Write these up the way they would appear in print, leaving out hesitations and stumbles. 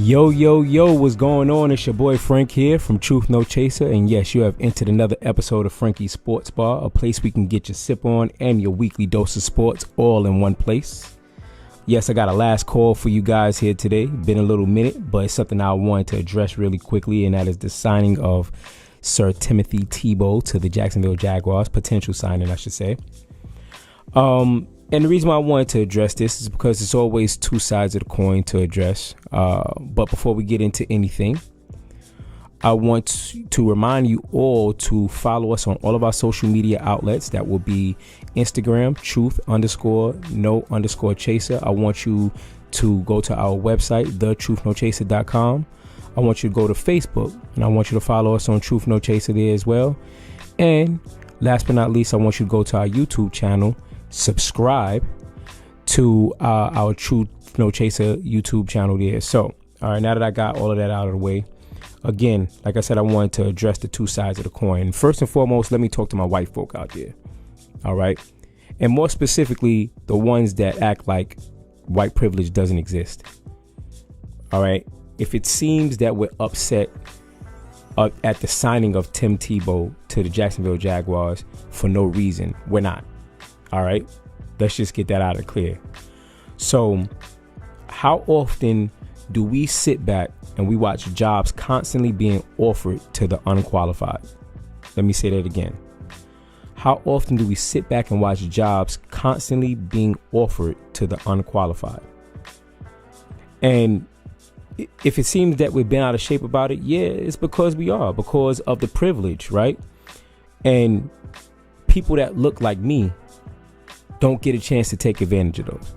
Yo, what's going on? It's your boy Frank here from Truth No Chaser, and yes, you have entered another episode of Frankie's Sports Bar, a place we can get your sip on and your weekly dose of sports all in one place. Yes, I got a last call for you guys here today. Been a little minute, but it's something I wanted to address really quickly, and that is the signing of Sir Timothy Tebow to the Jacksonville Jaguars, potential signing, I should say. And the reason why I wanted to address this is because it's always two sides of the coin to address. But before we get into anything, I want to remind you all to follow us on all of our social media outlets. That will be Instagram, truth_no_chaser. I want you to go to our website, thetruthnochaser.com. I want you to go to Facebook, and I want you to follow us on Truth No Chaser there as well. And last but not least, I want you to go to our YouTube channel. Subscribe to our Truth No Chaser YouTube channel there. So, all right, now that I got all of that out of the way, again, like I said, I wanted to address the two sides of the coin. First and foremost, let me talk to my white folk out there. All right. And more specifically, the ones that act like white privilege doesn't exist. All right. If it seems that we're upset at the signing of Tim Tebow to the Jacksonville Jaguars for no reason, we're not. All right, let's just get that out of clear. So how often do we sit back and we watch jobs constantly being offered to the unqualified? Let me say that again. How often do we sit back and watch jobs constantly being offered to the unqualified? And if it seems that we've been out of shape about it, yeah, it's because we are, because of the privilege, right? And people that look like me don't get a chance to take advantage of those.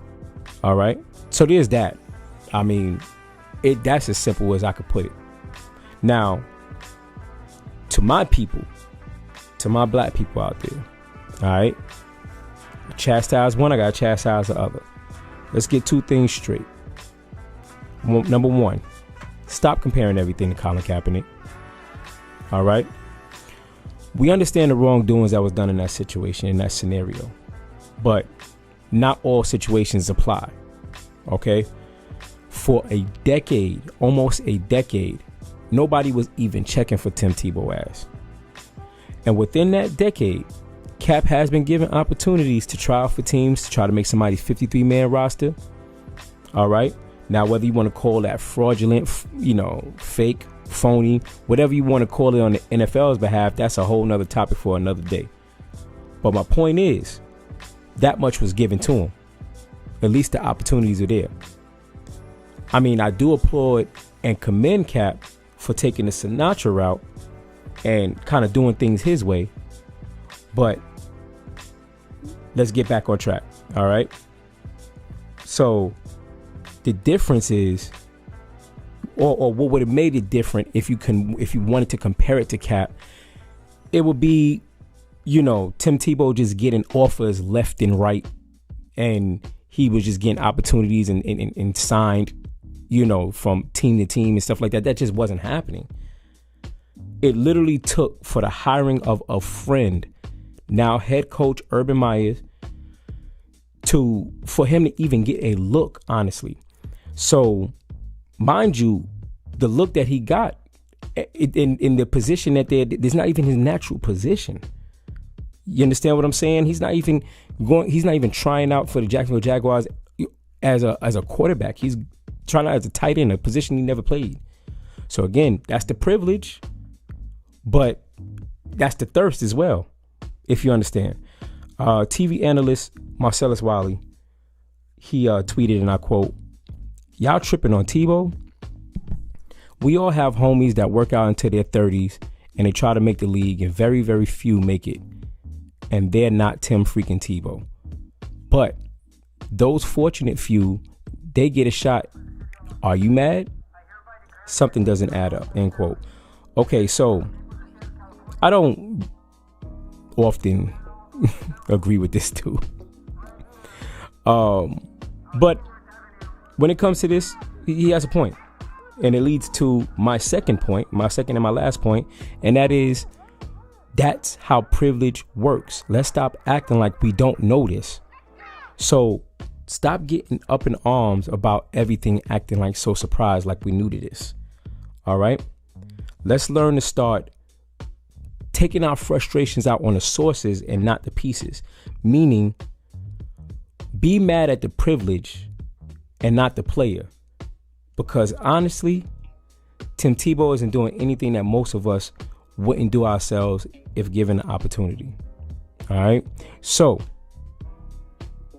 All right. So there's that. I mean, that's as simple as I could put it. Now, to my people, to my black people out there, all right, chastise one, I got to chastise the other. Let's get two things straight. Number one, stop comparing everything to Colin Kaepernick. All right. We understand the wrongdoings that was done in that situation, in that scenario. But not all situations apply, okay? For a decade, almost a decade, nobody was even checking for Tim Tebow ass. And within that decade, Cap has been given opportunities to try out for teams, to try to make somebody's 53-man roster, all right? Now, whether you want to call that fraudulent, fake, phony, whatever you want to call it on the NFL's behalf, that's a whole nother topic for another day. But my point is, that much was given to him. At least the opportunities are there. I mean, I do applaud and commend Cap for taking the Sinatra route and kind of doing things his way. But let's get back on track. All right. So the difference is, or what would have made it different if you wanted to compare it to Cap, it would be, Tim Tebow just getting offers left and right, and he was just getting opportunities and signed, from team to team and stuff like that. That just wasn't happening. It literally took for the hiring of a friend, now head coach Urban Meyer, for him to even get a look, honestly. So, mind you, the look that he got in the position that there's not even his natural position. You understand what I'm saying? He's not even trying out for the Jacksonville Jaguars as a quarterback. He's trying out as a tight end, a position he never played. So again, that's the privilege, but that's the thirst as well, if you understand. TV analyst Marcellus Wiley, he tweeted, and I quote, "Y'all tripping on Tebow? We all have homies that work out into their 30s and they try to make the league, and very, very few make it. And they're not Tim freaking Tebow. But those fortunate few, they get a shot. Are you mad? Something doesn't add up," end quote. Okay, so I don't often agree with this too. But when it comes to this, he has a point. And it leads to my second and my last point, and that is, that's how privilege works. Let's stop acting like we don't know this. So stop getting up in arms about everything, acting like so surprised, like we new to this. All right, let's learn to start taking our frustrations out on the sources and not the pieces. Meaning, be mad at the privilege and not the player. Because honestly, Tim Tebow isn't doing anything that most of us wouldn't do ourselves if given the opportunity. All right. So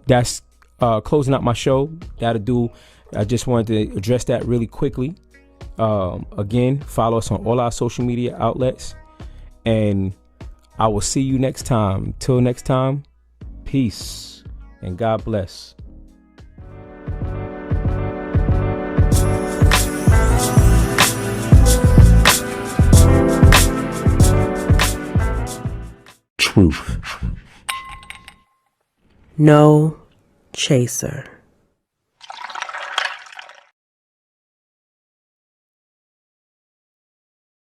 that's closing out my show. That'll do. I just wanted to address that really quickly. Again, follow us on all our social media outlets. And I will see you next time. Till next time, peace and God bless. Truth. No chaser.